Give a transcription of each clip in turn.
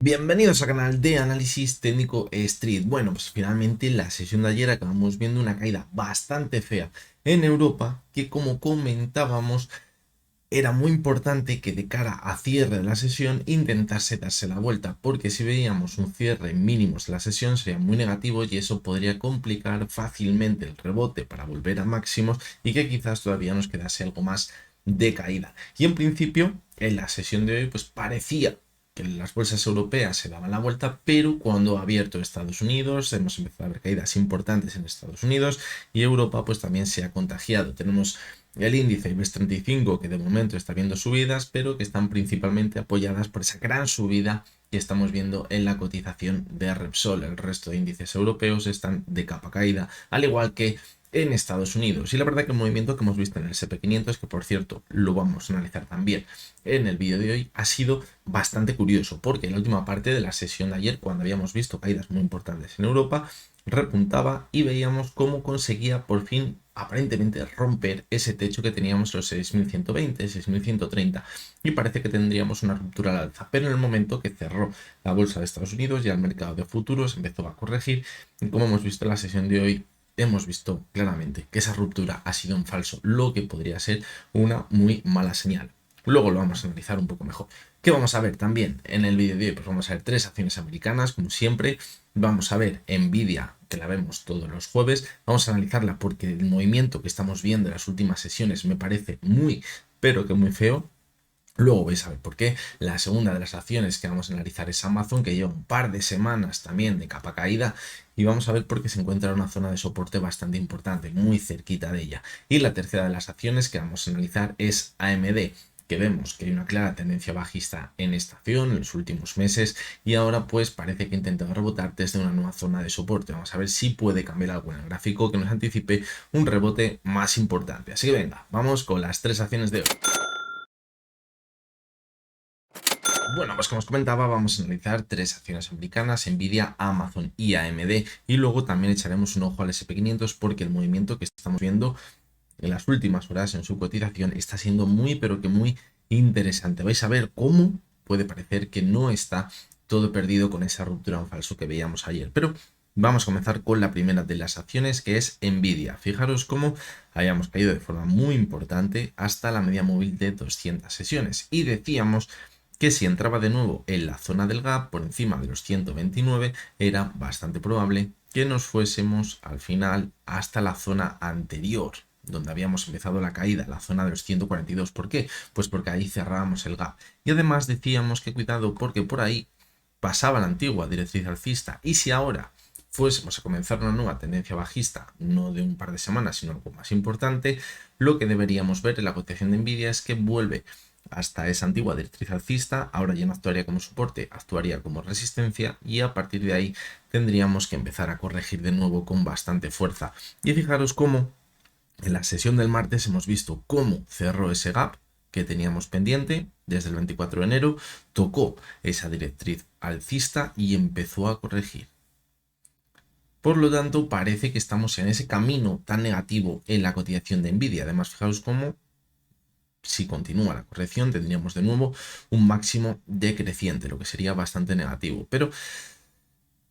Bienvenidos al canal de análisis técnico Street. Bueno, pues finalmente en la sesión de ayer acabamos viendo una caída bastante fea en Europa que, como comentábamos, era muy importante que de cara a cierre de la sesión intentase darse la vuelta, porque si veíamos un cierre en mínimos de la sesión sería muy negativo y eso podría complicar fácilmente el rebote para volver a máximos y que quizás todavía nos quedase algo más de caída. Y en principio, en la sesión de hoy, pues parecía que las bolsas europeas se daban la vuelta, pero cuando ha abierto Estados Unidos, hemos empezado a ver caídas importantes en Estados Unidos y Europa pues también se ha contagiado. Tenemos el índice IBEX 35 que de momento está viendo subidas, pero que están principalmente apoyadas por esa gran subida que estamos viendo en la cotización de Repsol. El resto de índices europeos están de capa caída, al igual que en Estados Unidos. Y la verdad que el movimiento que hemos visto en el SP500, que por cierto lo vamos a analizar también en el vídeo de hoy, ha sido bastante curioso, porque en la última parte de la sesión de ayer, cuando habíamos visto caídas muy importantes en Europa, repuntaba y veíamos cómo conseguía por fin aparentemente romper ese techo que teníamos los 6.120, 6.130 y parece que tendríamos una ruptura al alza, pero en el momento que cerró la bolsa de Estados Unidos ya el mercado de futuros empezó a corregir y como hemos visto en la sesión de hoy hemos visto claramente que esa ruptura ha sido un falso, lo que podría ser una muy mala señal. Luego lo vamos a analizar un poco mejor. ¿Qué vamos a ver también en el vídeo de hoy? Pues vamos a ver tres acciones americanas, como siempre. Vamos a ver Nvidia, que la vemos todos los jueves. Vamos a analizarla porque el movimiento que estamos viendo en las últimas sesiones me parece muy, pero que muy feo. Luego vais a ver por qué. La segunda de las acciones que vamos a analizar es Amazon, que lleva un par de semanas también de capa caída. Y vamos a ver por qué se encuentra en una zona de soporte bastante importante, muy cerquita de ella. Y la tercera de las acciones que vamos a analizar es AMD, que vemos que hay una clara tendencia bajista en esta acción en los últimos meses y ahora pues parece que ha intentado rebotar desde una nueva zona de soporte. Vamos a ver si puede cambiar algo en el gráfico que nos anticipe un rebote más importante. Así que venga, vamos con las tres acciones de hoy. Bueno, pues como os comentaba, vamos a analizar tres acciones americanas, Nvidia, Amazon y AMD, y luego también echaremos un ojo al SP500 porque el movimiento que estamos viendo en las últimas horas en su cotización está siendo muy, pero que muy interesante. Vais a ver cómo puede parecer que no está todo perdido con esa ruptura en falso que veíamos ayer, pero vamos a comenzar con la primera de las acciones, que es Nvidia. Fijaros cómo habíamos caído de forma muy importante hasta la media móvil de 200 sesiones y decíamos que si entraba de nuevo en la zona del gap por encima de los 129 era bastante probable que nos fuésemos al final hasta la zona anterior donde habíamos empezado la caída, la zona de los 142. ¿Por qué? Pues porque ahí cerrábamos el gap. Y además decíamos que cuidado porque por ahí pasaba la antigua directriz alcista y si ahora fuésemos a comenzar una nueva tendencia bajista, no de un par de semanas, sino algo más importante, lo que deberíamos ver en la cotización de Nvidia es que vuelve hasta esa antigua directriz alcista, ahora ya no actuaría como soporte, actuaría como resistencia y a partir de ahí tendríamos que empezar a corregir de nuevo con bastante fuerza. Y fijaros cómo en la sesión del martes hemos visto cómo cerró ese gap que teníamos pendiente desde el 24 de enero, tocó esa directriz alcista y empezó a corregir. Por lo tanto, parece que estamos en ese camino tan negativo en la cotización de Nvidia. Además, fijaros cómo si continúa la corrección tendríamos de nuevo un máximo decreciente, lo que sería bastante negativo. Pero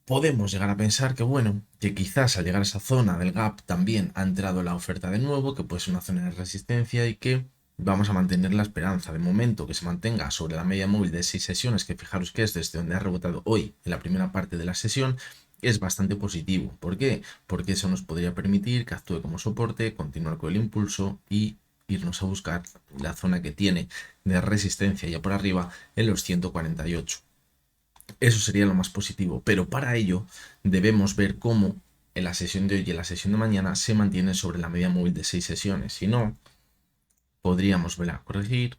podemos llegar a pensar que, bueno, que quizás al llegar a esa zona del gap también ha entrado la oferta de nuevo, que puede ser una zona de resistencia y que vamos a mantener la esperanza. De momento que se mantenga sobre la media móvil de 6 sesiones, que fijaros que es desde donde ha rebotado hoy en la primera parte de la sesión, es bastante positivo. ¿Por qué? Porque eso nos podría permitir que actúe como soporte, continuar con el impulso y irnos a buscar la zona que tiene de resistencia ya por arriba en los 148. Eso sería lo más positivo, pero para ello debemos ver cómo en la sesión de hoy y en la sesión de mañana se mantiene sobre la media móvil de 6 sesiones. Si no, podríamos volver a corregir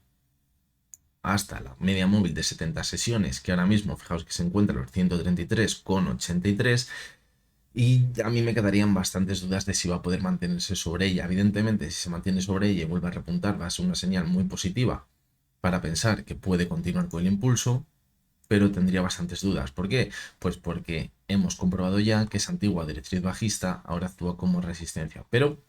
hasta la media móvil de 70 sesiones, que ahora mismo, fijaos que se encuentra en los 133,83 y a mí me quedarían bastantes dudas de si va a poder mantenerse sobre ella. Evidentemente, si se mantiene sobre ella y vuelve a repuntar, va a ser una señal muy positiva para pensar que puede continuar con el impulso, pero tendría bastantes dudas. ¿Por qué? Pues porque hemos comprobado ya que esa antigua directriz bajista ahora actúa como resistencia. Pero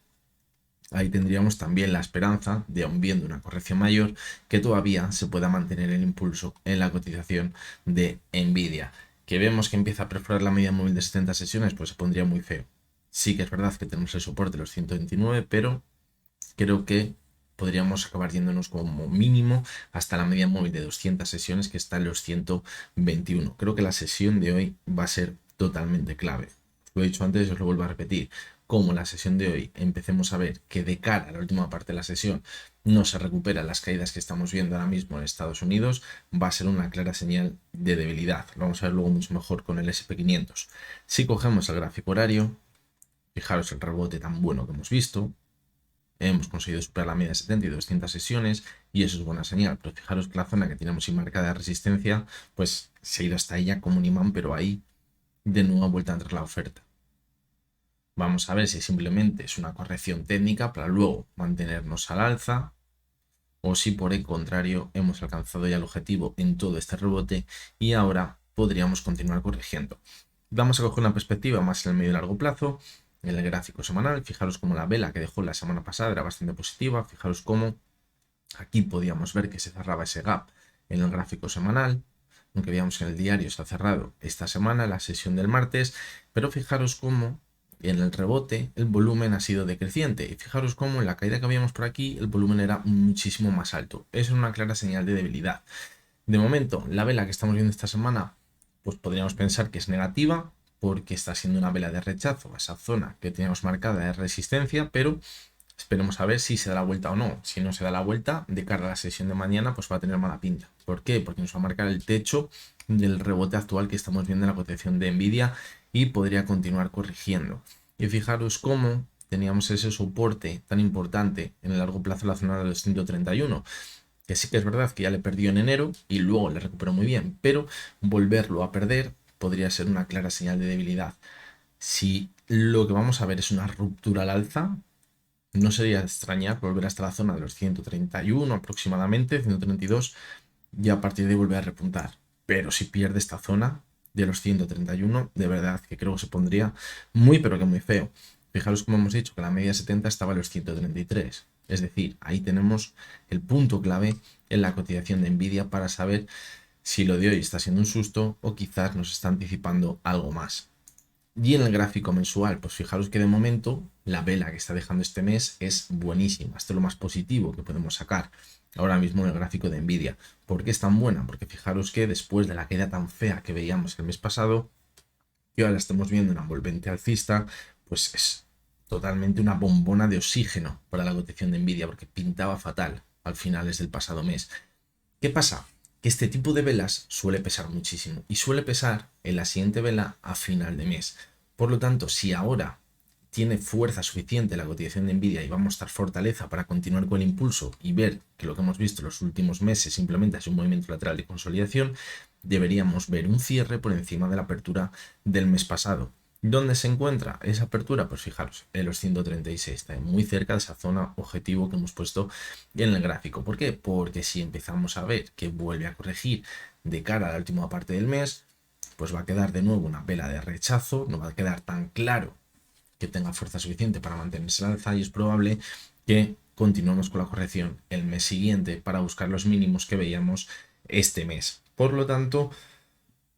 Ahí tendríamos también la esperanza de, aun viendo una corrección mayor, que todavía se pueda mantener el impulso en la cotización de Nvidia. Que vemos que empieza a perforar la media móvil de 70 sesiones, pues se pondría muy feo. Sí que es verdad que tenemos el soporte de los 129, pero creo que podríamos acabar yéndonos como mínimo hasta la media móvil de 200 sesiones, que está en los 121. Creo que la sesión de hoy va a ser totalmente clave. Lo he dicho antes y os lo vuelvo a repetir. Como la sesión de hoy empecemos a ver que de cara a la última parte de la sesión no se recuperan las caídas que estamos viendo ahora mismo en Estados Unidos, va a ser una clara señal de debilidad. Lo vamos a ver luego mucho mejor con el SP500. Si cogemos el gráfico horario, fijaros el rebote tan bueno que hemos visto. Hemos conseguido superar la media de 70 y 200 sesiones y eso es buena señal. Pero fijaros que la zona que teníamos sin marca de resistencia, pues se ha ido hasta ella como un imán, pero ahí de nuevo ha vuelto a entrar la oferta. Vamos a ver si simplemente es una corrección técnica para luego mantenernos al alza o si por el contrario hemos alcanzado ya el objetivo en todo este rebote y ahora podríamos continuar corrigiendo. Vamos a coger una perspectiva más en el medio y largo plazo. En el gráfico semanal, fijaros cómo la vela que dejó la semana pasada era bastante positiva. Fijaros cómo aquí podíamos ver que se cerraba ese gap en el gráfico semanal. Aunque veamos que en el diario se ha cerrado esta semana, la sesión del martes. Pero fijaros cómo en el rebote el volumen ha sido decreciente. Y fijaros cómo en la caída que habíamos por aquí el volumen era muchísimo más alto. Es una clara señal de debilidad. De momento, la vela que estamos viendo esta semana, pues podríamos pensar que es negativa porque está siendo una vela de rechazo a esa zona que teníamos marcada de resistencia, pero esperemos a ver si se da la vuelta o no. Si no se da la vuelta, de cara a la sesión de mañana, pues va a tener mala pinta. ¿Por qué? Porque nos va a marcar el techo del rebote actual que estamos viendo en la cotización de Nvidia y podría continuar corrigiendo. Y fijaros cómo teníamos ese soporte tan importante en el largo plazo en la zona de los 131, que sí que es verdad que ya le perdió en enero y luego le recuperó muy bien, pero volverlo a perder podría ser una clara señal de debilidad. Si lo que vamos a ver es una ruptura al alza, no sería extrañar volver hasta la zona de los 131 aproximadamente, 132, y a partir de ahí volver a repuntar. Pero si pierde esta zona de los 131, de verdad que creo que se pondría muy pero que muy feo. Fijaros como hemos dicho que la media 70 estaba en los 133. Es decir, ahí tenemos el punto clave en la cotización de Nvidia para saber si lo de hoy está siendo un susto o quizás nos está anticipando algo más. Y en el gráfico mensual, pues fijaros que de momento la vela que está dejando este mes es buenísima. Esto es lo más positivo que podemos sacar ahora mismo en el gráfico de Nvidia. ¿Por qué es tan buena? Porque fijaros que después de la caída tan fea que veíamos el mes pasado, y ahora estamos viendo una envolvente alcista, pues es totalmente una bombona de oxígeno para la cotización de Nvidia, porque pintaba fatal al finales del pasado mes. ¿Qué pasa? Que este tipo de velas suele pesar muchísimo y suele pesar en la siguiente vela a final de mes. Por lo tanto, si ahora tiene fuerza suficiente la cotización de Nvidia y va a mostrar fortaleza para continuar con el impulso y ver que lo que hemos visto en los últimos meses simplemente es un movimiento lateral de consolidación, deberíamos ver un cierre por encima de la apertura del mes pasado. ¿Dónde se encuentra esa apertura? Pues fijaros, en los 136, está muy cerca de esa zona objetivo que hemos puesto en el gráfico. ¿Por qué? Porque si empezamos a ver que vuelve a corregir de cara a la última parte del mes, pues va a quedar de nuevo una vela de rechazo, no va a quedar tan claro que tenga fuerza suficiente para mantenerse al alza y es probable que continuemos con la corrección el mes siguiente para buscar los mínimos que veíamos este mes. Por lo tanto,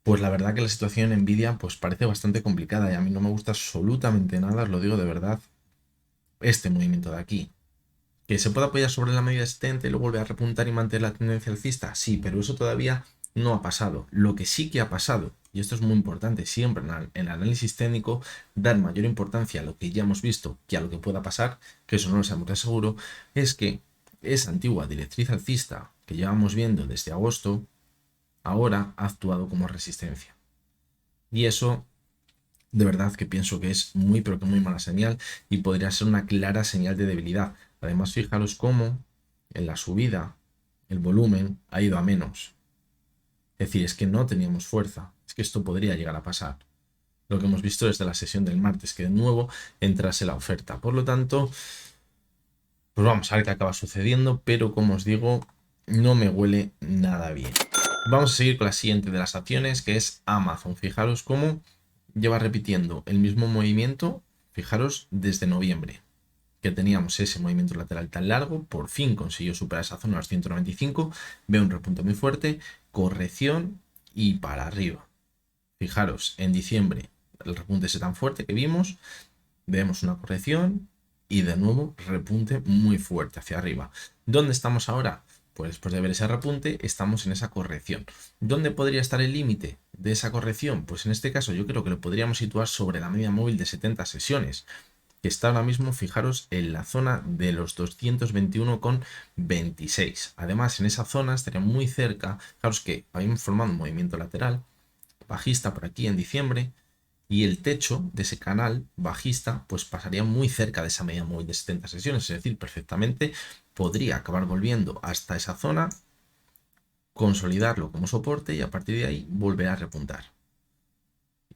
pues la verdad que la situación en Nvidia pues parece bastante complicada y a mí no me gusta absolutamente nada, os lo digo de verdad, este movimiento de aquí. ¿Que se puede apoyar sobre la media existente y luego volver a repuntar y mantener la tendencia alcista? Sí, pero eso todavía no ha pasado. Lo que sí que ha pasado, y esto es muy importante siempre en el análisis técnico, dar mayor importancia a lo que ya hemos visto que a lo que pueda pasar, que eso no lo sabemos de seguro, es que esa antigua directriz alcista que llevamos viendo desde agosto, ahora ha actuado como resistencia. Y eso de verdad que pienso que es muy pero que muy mala señal y podría ser una clara señal de debilidad. Además, fijaros cómo en la subida el volumen ha ido a menos. Es decir, es que no teníamos fuerza. Es que esto podría llegar a pasar. Lo que hemos visto desde la sesión del martes, que de nuevo entrase la oferta. Por lo tanto, pues vamos a ver qué acaba sucediendo, pero como os digo, no me huele nada bien. Vamos a seguir con la siguiente de las acciones, que es Amazon. Fijaros cómo lleva repitiendo el mismo movimiento, fijaros, desde noviembre. que teníamos ese movimiento lateral tan largo, por fin consiguió superar esa zona, los 195, ve un repunte muy fuerte, corrección y para arriba. Fijaros, en diciembre el repunte ese tan fuerte que vimos, vemos una corrección y de nuevo repunte muy fuerte hacia arriba. ¿Dónde estamos ahora? Pues después de ver ese repunte estamos en esa corrección. ¿Dónde podría estar el límite de esa corrección? Pues en este caso yo creo que lo podríamos situar sobre la media móvil de 70 sesiones, que está ahora mismo, fijaros, en la zona de los 221,26. Además, en esa zona estaría muy cerca, fijaros que habíamos formado un movimiento lateral bajista por aquí en diciembre, y el techo de ese canal bajista pues pasaría muy cerca de esa media móvil de 70 sesiones, es decir, perfectamente podría acabar volviendo hasta esa zona, consolidarlo como soporte y a partir de ahí volver a repuntar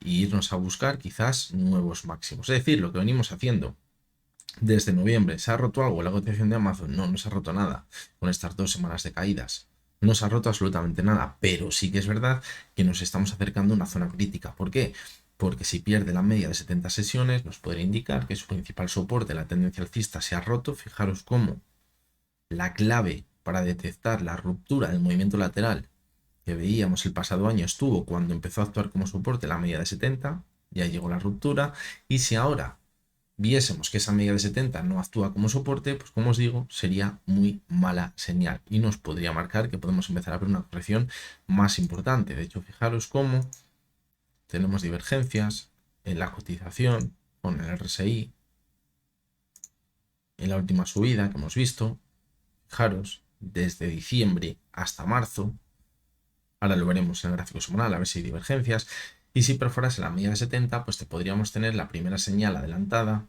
e irnos a buscar quizás nuevos máximos. Es decir, lo que venimos haciendo desde noviembre. ¿Se ha roto algo la cotización de Amazon? No, no se ha roto nada con estas 2 semanas de caídas. No se ha roto absolutamente nada, pero sí que es verdad que nos estamos acercando a una zona crítica. ¿Por qué? Porque si pierde la media de 70 sesiones, nos podría indicar que su principal soporte, la tendencia alcista, se ha roto. Fijaros cómo la clave para detectar la ruptura del movimiento lateral que veíamos el pasado año estuvo cuando empezó a actuar como soporte la media de 70, ya llegó la ruptura, y si ahora viésemos que esa media de 70 no actúa como soporte, pues como os digo, sería muy mala señal y nos podría marcar que podemos empezar a ver una corrección más importante. De hecho, fijaros cómo tenemos divergencias en la cotización con el RSI, en la última subida que hemos visto. Fijaros, desde diciembre hasta marzo, ahora lo veremos en el gráfico semanal, a ver si hay divergencias, y si perforase la media de 70, pues podríamos tener la primera señal adelantada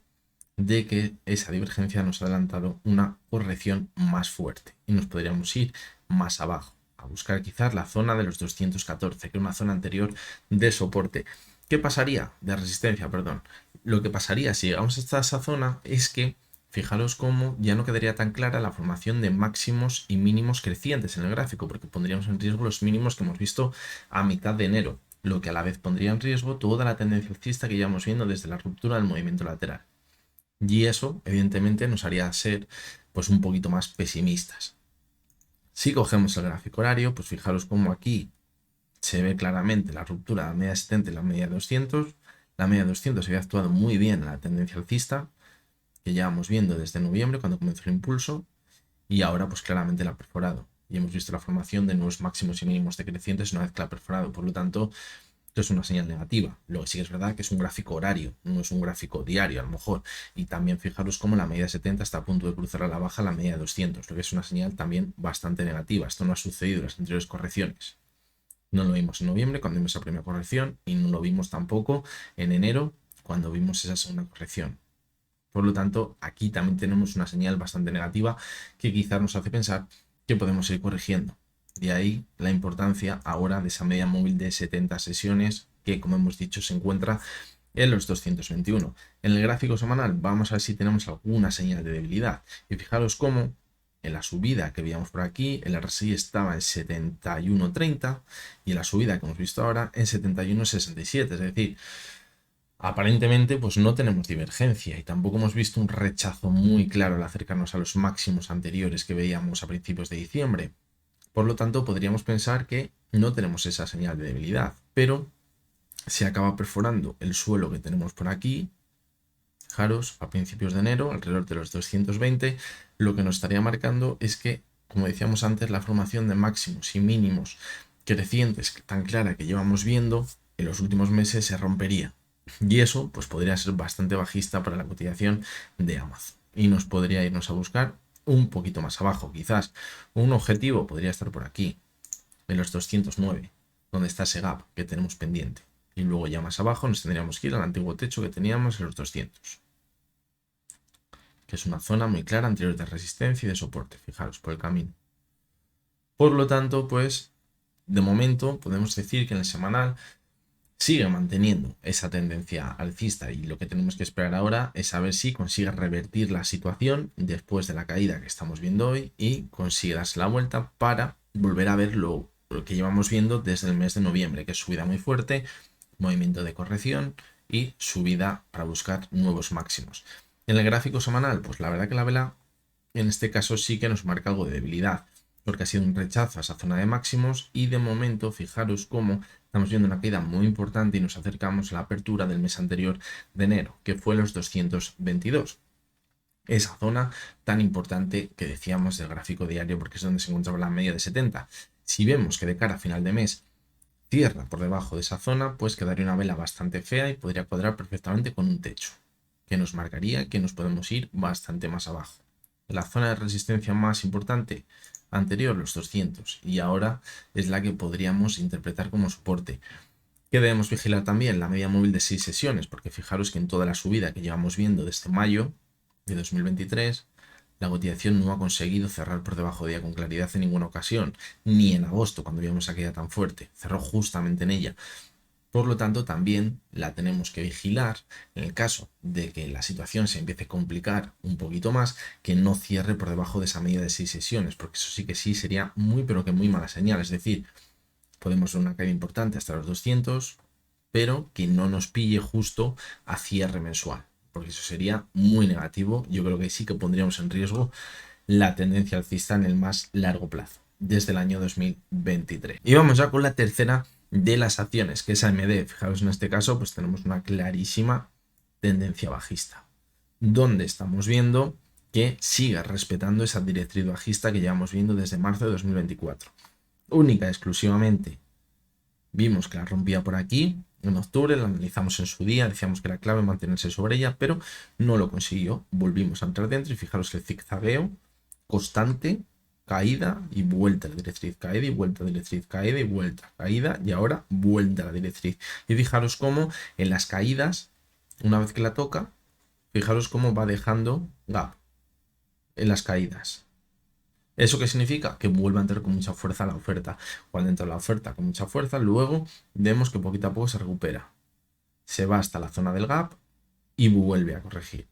de que esa divergencia nos ha adelantado una corrección más fuerte y nos podríamos ir más abajo, a buscar quizás la zona de los 214, que es una zona anterior de soporte. ¿Qué pasaría? De resistencia, perdón. Lo que pasaría si llegamos hasta esa zona es que, fijaros cómo ya no quedaría tan clara la formación de máximos y mínimos crecientes en el gráfico, porque pondríamos en riesgo los mínimos que hemos visto a mitad de enero, lo que a la vez pondría en riesgo toda la tendencia alcista que llevamos viendo desde la ruptura del movimiento lateral. Y eso, evidentemente, nos haría ser pues un poquito más pesimistas. Si cogemos el gráfico horario, pues fijaros cómo aquí se ve claramente la ruptura de la media de 70 y la media de 200. La media de 200 había actuado muy bien en la tendencia alcista, que llevamos viendo desde noviembre, cuando comenzó el impulso, y ahora pues claramente la ha perforado. Y hemos visto la formación de nuevos máximos y mínimos decrecientes una vez que la ha perforado. Por lo tanto, esto es una señal negativa. Lo que sí que es verdad que es un gráfico horario, no es un gráfico diario a lo mejor. Y también fijaros cómo la media de 70 está a punto de cruzar a la baja la media de 200, lo que es una señal también bastante negativa. Esto no ha sucedido en las anteriores correcciones. No lo vimos en noviembre cuando vimos esa primera corrección y no lo vimos tampoco en enero cuando vimos esa segunda corrección. Por lo tanto, aquí también tenemos una señal bastante negativa que quizás nos hace pensar que podemos ir corrigiendo. De ahí la importancia ahora de esa media móvil de 70 sesiones que, como hemos dicho, se encuentra en los 221. En el gráfico semanal vamos a ver si tenemos alguna señal de debilidad. Y fijaros cómo en la subida que veíamos por aquí, el RSI estaba en 71.30 y en la subida que hemos visto ahora en 71.67. Es decir, aparentemente pues no tenemos divergencia y tampoco hemos visto un rechazo muy claro al acercarnos a los máximos anteriores que veíamos a principios de diciembre. Por lo tanto, podríamos pensar que no tenemos esa señal de debilidad, pero se acaba perforando el suelo que tenemos por aquí. Fijaros, a principios de enero, alrededor de los 220, lo que nos estaría marcando es que, como decíamos antes, la formación de máximos y mínimos crecientes tan clara que llevamos viendo en los últimos meses se rompería. Y eso pues podría ser bastante bajista para la cotización de Amazon y nos podría irnos a buscar un poquito más abajo. Quizás un objetivo podría estar por aquí, en los 209, donde está ese gap que tenemos pendiente. Y luego ya más abajo nos tendríamos que ir al antiguo techo que teníamos en los 200, que es una zona muy clara anterior de resistencia y de soporte. Fijaros por el camino. Por lo tanto, pues de momento podemos decir que en el semanal sigue manteniendo esa tendencia alcista y lo que tenemos que esperar ahora es saber si consigue revertir la situación después de la caída que estamos viendo hoy y consigue darse la vuelta para volver a ver lo que llevamos viendo desde el mes de noviembre, que es subida muy fuerte, movimiento de corrección y subida para buscar nuevos máximos. En el gráfico semanal, pues la verdad que la vela en este caso sí que nos marca algo de debilidad, porque ha sido un rechazo a esa zona de máximos y de momento fijaros cómo estamos viendo una caída muy importante y nos acercamos a la apertura del mes anterior de enero, que fue los 222. Esa zona tan importante que decíamos del gráfico diario, porque es donde se encontraba la media de 70. Si vemos que de cara a final de mes cierra por debajo de esa zona, pues quedaría una vela bastante fea y podría cuadrar perfectamente con un techo, que nos marcaría que nos podemos ir bastante más abajo. La zona de resistencia más importante anterior, los 200, y ahora es la que podríamos interpretar como soporte. ¿Qué debemos vigilar también? La media móvil de 6 sesiones, porque fijaros que en toda la subida que llevamos viendo desde mayo de 2023, la cotización no ha conseguido cerrar por debajo de ella con claridad en ninguna ocasión, ni en agosto cuando vimos aquella tan fuerte, cerró justamente en ella. Por lo tanto, también la tenemos que vigilar en el caso de que la situación se empiece a complicar un poquito más, que no cierre por debajo de esa media de 6 sesiones, porque eso sí que sí sería muy, pero que muy mala señal. Es decir, podemos ver una caída importante hasta los 200, pero que no nos pille justo a cierre mensual, porque eso sería muy negativo. Yo creo que sí que pondríamos en riesgo la tendencia alcista en el más largo plazo, desde el año 2023. Y vamos ya con la tercera de las acciones, que es AMD. Fijaros, en este caso, pues tenemos una clarísima tendencia bajista, donde estamos viendo que sigue respetando esa directriz bajista que llevamos viendo desde marzo de 2024. Única y exclusivamente vimos que la rompía por aquí en octubre, la analizamos en su día, decíamos que era clave mantenerse sobre ella, pero no lo consiguió. Volvimos a entrar dentro y fijaros que el zigzagueo constante, caída y vuelta a la directriz, caída y vuelta a la directriz, caída y vuelta, caída y ahora vuelta a la directriz. Y fijaros cómo en las caídas, una vez que la toca, fijaros cómo va dejando gap en las caídas. ¿Eso qué significa? Que vuelve a entrar con mucha fuerza la oferta. Cuando entra la oferta con mucha fuerza, luego vemos que poquito a poco se recupera. Se va hasta la zona del gap y vuelve a corregir.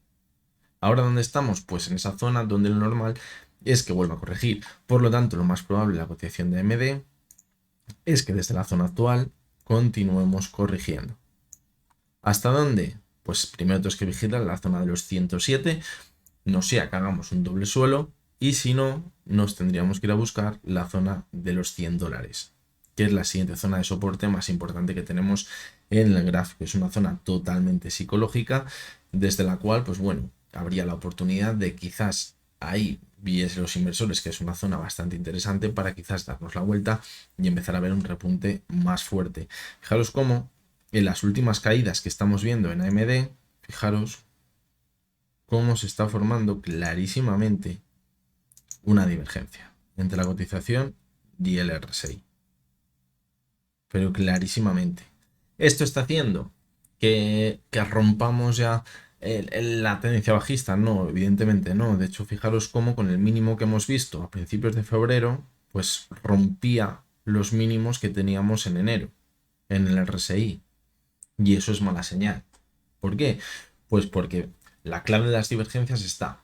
¿Ahora dónde estamos? Pues en esa zona donde lo normal es que vuelva a corregir. Por lo tanto, lo más probable en la cotización de AMD es que desde la zona actual continuemos corrigiendo. ¿Hasta dónde? Pues primero tenemos que vigilar la zona de los 107, no sea que hagamos un doble suelo, y si no, nos tendríamos que ir a buscar la zona de los $100, que es la siguiente zona de soporte más importante que tenemos en el gráfico. Es una zona totalmente psicológica, desde la cual, pues bueno, habría la oportunidad de quizás ahí viese los inversores que es una zona bastante interesante para quizás darnos la vuelta y empezar a ver un repunte más fuerte. Fijaros cómo en las últimas caídas que estamos viendo en AMD, fijaros cómo se está formando clarísimamente una divergencia entre la cotización y el RSI. Pero clarísimamente. Esto está haciendo que rompamos ya la tendencia bajista. No, evidentemente no. De hecho, fijaros cómo con el mínimo que hemos visto a principios de febrero, pues rompía los mínimos que teníamos en enero en el RSI. Y eso es mala señal. ¿Por qué? Pues porque la clave de las divergencias está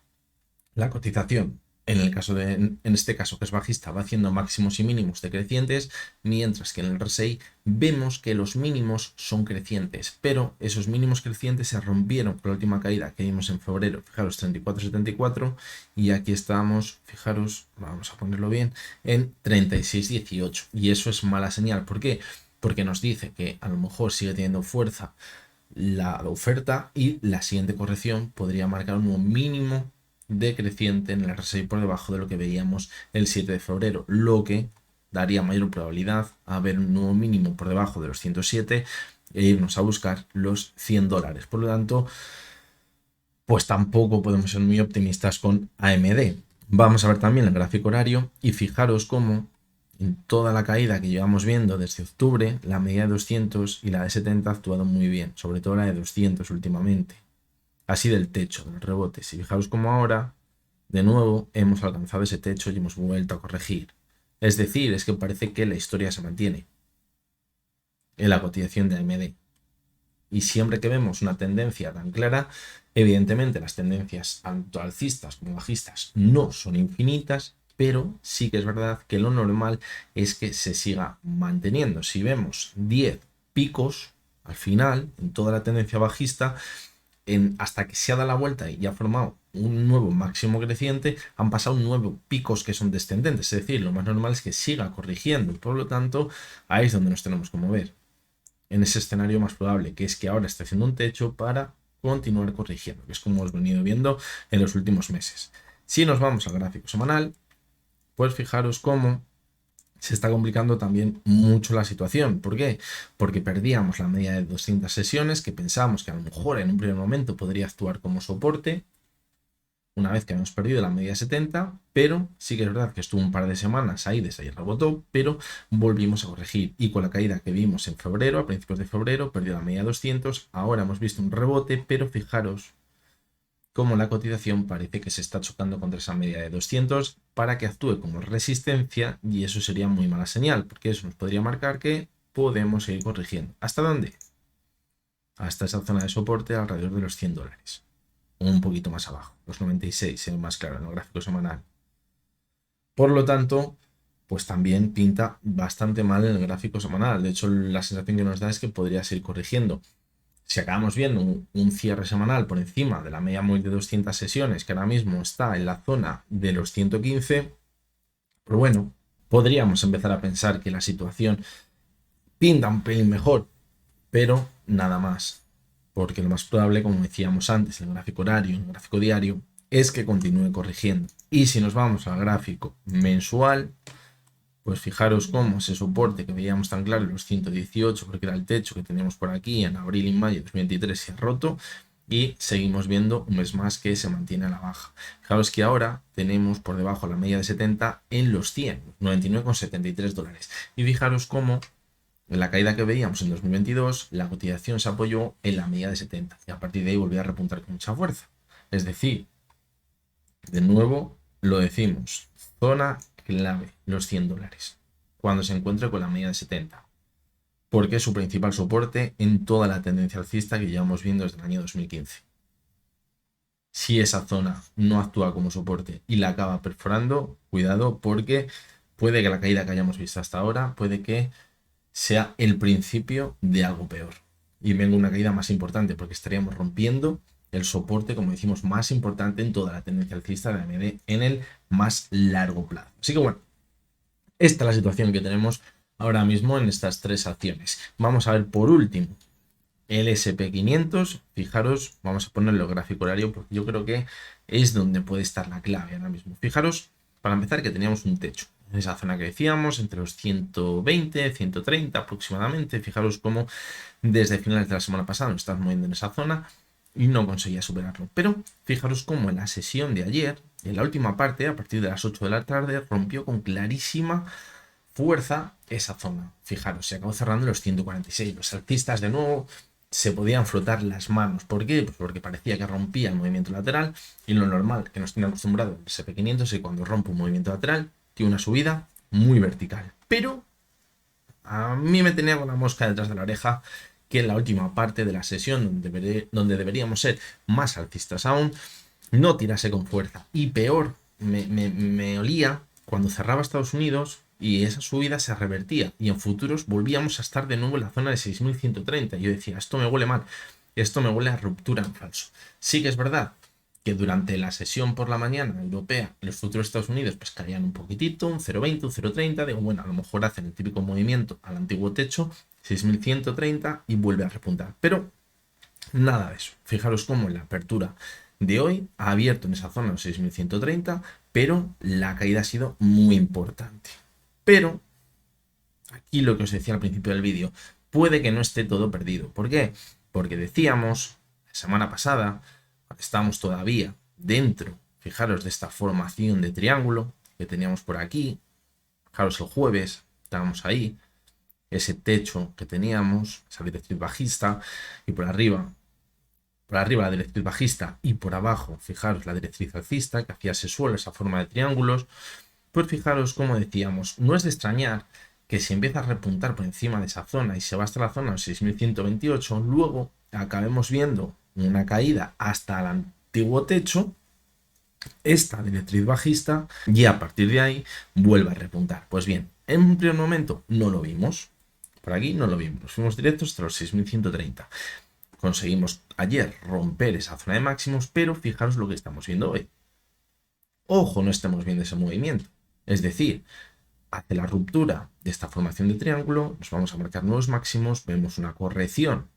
la cotización. En este caso que es bajista, va haciendo máximos y mínimos decrecientes, mientras que en el RSI vemos que los mínimos son crecientes, pero esos mínimos crecientes se rompieron con la última caída que vimos en febrero. Fijaros, 34.74, y aquí estamos, fijaros, vamos a ponerlo bien, en 36.18, y eso es mala señal. ¿Por qué? Porque nos dice que a lo mejor sigue teniendo fuerza la oferta y la siguiente corrección podría marcar un nuevo mínimo decreciente en el RSI por debajo de lo que veíamos el 7 de febrero, lo que daría mayor probabilidad a ver un nuevo mínimo por debajo de los 107 e irnos a buscar los $100. Por lo tanto, pues tampoco podemos ser muy optimistas con AMD. Vamos a ver también el gráfico horario y fijaros cómo en toda la caída que llevamos viendo desde octubre, la media de 200 y la de 70 ha actuado muy bien, sobre todo la de 200 últimamente. Así del techo, del rebote. Si fijaros como ahora, de nuevo, hemos alcanzado ese techo y hemos vuelto a corregir. Es decir, es que parece que la historia se mantiene en la cotización de AMD. Y siempre que vemos una tendencia tan clara, evidentemente las tendencias tanto alcistas como bajistas no son infinitas, pero sí que es verdad que lo normal es que se siga manteniendo. Si vemos 10 picos al final en toda la tendencia bajista, hasta que se ha dado la vuelta y ha formado un nuevo máximo creciente, han pasado nuevos picos que son descendentes. Es decir, lo más normal es que siga corrigiendo. Por lo tanto, ahí es donde nos tenemos que mover. En ese escenario más probable, que es que ahora está haciendo un techo para continuar corrigiendo, que es como hemos venido viendo en los últimos meses. Si nos vamos al gráfico semanal, pues fijaros cómo se está complicando también mucho la situación. ¿Por qué? Porque perdíamos la media de 200 sesiones, que pensábamos que a lo mejor en un primer momento podría actuar como soporte, una vez que hemos perdido la media 70, pero sí que es verdad que estuvo un par de semanas ahí, desde ahí rebotó, pero volvimos a corregir. Y con la caída que vimos en febrero, a principios de febrero, perdió la media 200, ahora hemos visto un rebote, pero fijaros cómo la cotización parece que se está chocando contra esa media de 200 para que actúe como resistencia, y eso sería muy mala señal, porque eso nos podría marcar que podemos seguir corrigiendo. ¿Hasta dónde? Hasta esa zona de soporte alrededor de los $100. Un poquito más abajo, los 96, más claro, en el gráfico semanal. Por lo tanto, pues también pinta bastante mal en el gráfico semanal. De hecho, la sensación que nos da es que podría seguir corrigiendo. Si acabamos viendo un cierre semanal por encima de la media móvil de 200 sesiones, que ahora mismo está en la zona de los 115, pues bueno, podríamos empezar a pensar que la situación pinta un pelín mejor, pero nada más. Porque lo más probable, como decíamos antes, en el gráfico horario, en el gráfico diario, es que continúe corrigiendo. Y si nos vamos al gráfico mensual, pues fijaros cómo ese soporte que veíamos tan claro en los 118, porque era el techo que teníamos por aquí en abril y mayo de 2023, se ha roto y seguimos viendo un mes más que se mantiene a la baja. Fijaros que ahora tenemos por debajo la media de 70 en los 100, $99,73. Y fijaros cómo en la caída que veíamos en 2022, la cotización se apoyó en la media de 70 y a partir de ahí volvió a repuntar con mucha fuerza. Es decir, de nuevo lo decimos, zona clave, los $100, cuando se encuentre con la media de 70, porque es su principal soporte en toda la tendencia alcista que llevamos viendo desde el año 2015. Si esa zona no actúa como soporte y la acaba perforando, cuidado, porque puede que la caída que hayamos visto hasta ahora, puede que sea el principio de algo peor y venga una caída más importante, porque estaríamos rompiendo el soporte, como decimos, más importante en toda la tendencia alcista de AMD en el más largo plazo. Así que bueno, esta es la situación que tenemos ahora mismo en estas tres acciones. Vamos a ver por último el SP500. Fijaros, vamos a ponerlo gráfico horario porque yo creo que es donde puede estar la clave ahora mismo. Fijaros, para empezar, que teníamos un techo en esa zona que decíamos, entre los 120, 130 aproximadamente. Fijaros cómo desde finales de la semana pasada nos estamos moviendo en esa zona y no conseguía superarlo. Pero fijaros cómo en la sesión de ayer, en la última parte, a partir de las 8 de la tarde, rompió con clarísima fuerza esa zona. Fijaros, se acabó cerrando los 146. Los alcistas de nuevo se podían frotar las manos. ¿Por qué? Pues porque parecía que rompía el movimiento lateral, y lo normal que nos tiene acostumbrado el SP500 es que cuando rompe un movimiento lateral tiene una subida muy vertical. Pero a mí me tenía con la mosca detrás de la oreja que en la última parte de la sesión, donde deberíamos ser más alcistas aún, no tirase con fuerza. Y peor, me olía cuando cerraba Estados Unidos y esa subida se revertía y en futuros volvíamos a estar de nuevo en la zona de 6.130. Yo decía, esto me huele mal, esto me huele a ruptura en falso. Sí que es verdad que durante la sesión por la mañana europea, los futuros de Estados Unidos pues caían un poquitito, un 0,20, un 0,30, digo, bueno, a lo mejor hacen el típico movimiento al antiguo techo, 6.130 y vuelve a repuntar. Pero nada de eso. Fijaros cómo en la apertura de hoy ha abierto en esa zona los 6.130, pero la caída ha sido muy importante. Pero aquí lo que os decía al principio del vídeo, puede que no esté todo perdido. ¿Por qué? Porque decíamos la semana pasada, estamos todavía dentro, fijaros, de esta formación de triángulo que teníamos por aquí. Fijaros, el jueves estábamos ahí, ese techo que teníamos, esa directriz bajista, y por arriba la directriz bajista y por abajo, fijaros, la directriz alcista que hacía ese suelo, esa forma de triángulos. Pues fijaros, como decíamos, no es de extrañar que si empieza a repuntar por encima de esa zona y se va hasta la zona de 6.128, luego acabemos viendo una caída hasta el antiguo techo, esta directriz bajista, y a partir de ahí vuelve a repuntar. Pues bien, en un primer momento no lo vimos, por aquí no lo vimos, fuimos directos hasta los 6.130. conseguimos ayer romper esa zona de máximos, pero fijaros lo que estamos viendo hoy. Ojo, no estamos viendo ese movimiento. Es decir, hace la ruptura de esta formación de triángulo, nos vamos a marcar nuevos máximos, vemos una corrección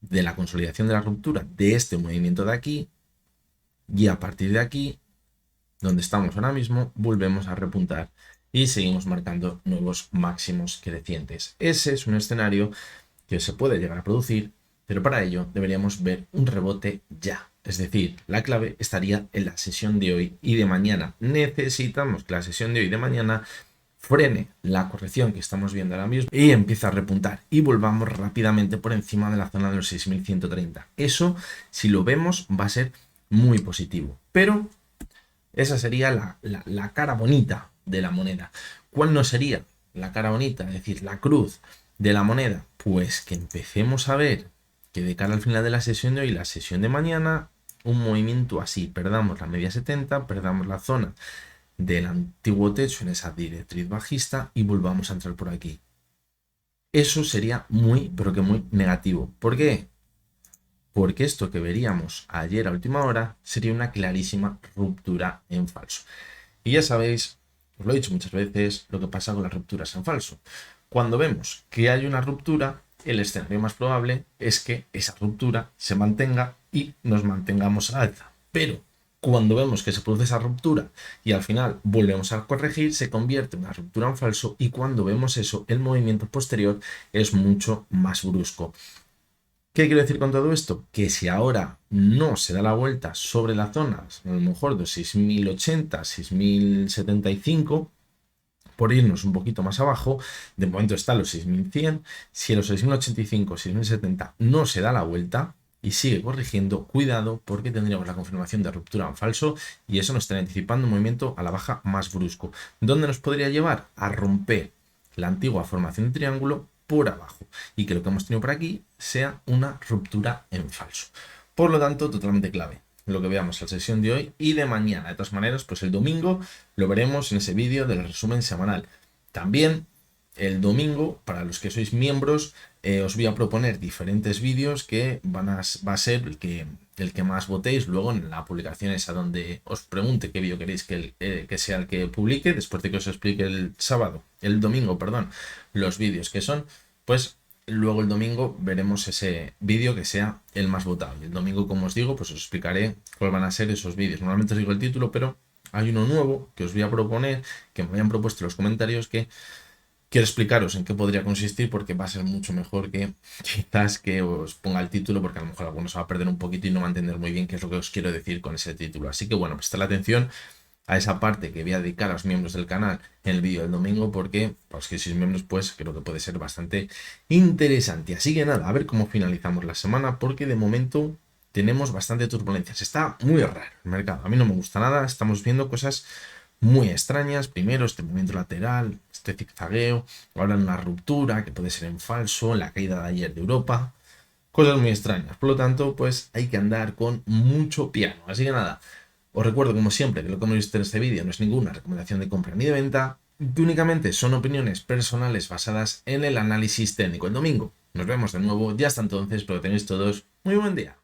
de la consolidación de la ruptura de este movimiento de aquí, y a partir de aquí, donde estamos ahora mismo, volvemos a repuntar y seguimos marcando nuevos máximos crecientes. Ese es un escenario que se puede llegar a producir, pero para ello deberíamos ver un rebote ya. Es decir, la clave estaría en la sesión de hoy y de mañana. Necesitamos que la sesión de hoy y de mañana frene la corrección que estamos viendo ahora mismo y empiece a repuntar y volvamos rápidamente por encima de la zona de los 6.130. Eso, si lo vemos, va a ser muy positivo. Pero esa sería la cara bonita de la moneda. ¿Cuál no sería la cara bonita? Es decir, la cruz de la moneda. Pues que empecemos a ver que de cara al final de la sesión de hoy, la sesión de mañana, un movimiento así. Perdamos la media 70, perdamos la zona del antiguo techo en esa directriz bajista y volvamos a entrar por aquí. Eso sería muy, pero que muy negativo. ¿Por qué? Porque esto que veríamos ayer a última hora sería una clarísima ruptura en falso. Y ya sabéis, os lo he dicho muchas veces, lo que pasa con las rupturas en falso. Cuando vemos que hay una ruptura, el escenario más probable es que esa ruptura se mantenga y nos mantengamos a alza. Pero cuando vemos que se produce esa ruptura y al final volvemos a corregir, se convierte en una ruptura en falso y cuando vemos eso, el movimiento posterior es mucho más brusco. ¿Qué quiero decir con todo esto? Que si ahora no se da la vuelta sobre las zonas, a lo mejor de 6.080, 6.075, por irnos un poquito más abajo, de momento están los 6.100, si a los 6.085, 6.070 no se da la vuelta y sigue corrigiendo, cuidado porque tendríamos la confirmación de ruptura en falso y eso nos estaría anticipando un movimiento a la baja más brusco. ¿Dónde nos podría llevar? A romper la antigua formación de triángulo por abajo y que lo que hemos tenido por aquí sea una ruptura en falso. Por lo tanto, totalmente clave lo que veamos en la sesión de hoy y de mañana. De todas maneras, pues el domingo lo veremos en ese vídeo del resumen semanal. También el domingo, para los que sois miembros, os voy a proponer diferentes vídeos que va a ser el que más votéis luego en la publicación esa donde os pregunte qué vídeo queréis que sea el que publique, después de que os explique el domingo, perdón, los vídeos que son, pues luego el domingo veremos ese vídeo que sea el más votado. Y el domingo, como os digo, pues os explicaré cuáles van a ser esos vídeos. Normalmente os digo el título, pero hay uno nuevo que os voy a proponer, que me habían propuesto en los comentarios, que quiero explicaros en qué podría consistir porque va a ser mucho mejor que quizás que os ponga el título, porque a lo mejor algunos va a perder un poquito y no va a entender muy bien qué es lo que os quiero decir con ese título. Así que bueno, prestad la atención a esa parte que voy a dedicar a los miembros del canal en el vídeo del domingo, porque para los que sois miembros pues creo que puede ser bastante interesante. Así que nada, a ver cómo finalizamos la semana, porque de momento tenemos bastante turbulencias. Está muy raro el mercado, a mí no me gusta nada, estamos viendo cosas muy extrañas. Primero este movimiento lateral, este zigzagueo, ahora una ruptura que puede ser en falso, la caída de ayer de Europa, cosas muy extrañas. Por lo tanto, pues hay que andar con mucho piano. Así que nada, os recuerdo como siempre que lo que hemos visto en este vídeo no es ninguna recomendación de compra ni de venta, que únicamente son opiniones personales basadas en el análisis técnico. El domingo nos vemos de nuevo, ya hasta entonces, pero tenéis todos muy buen día.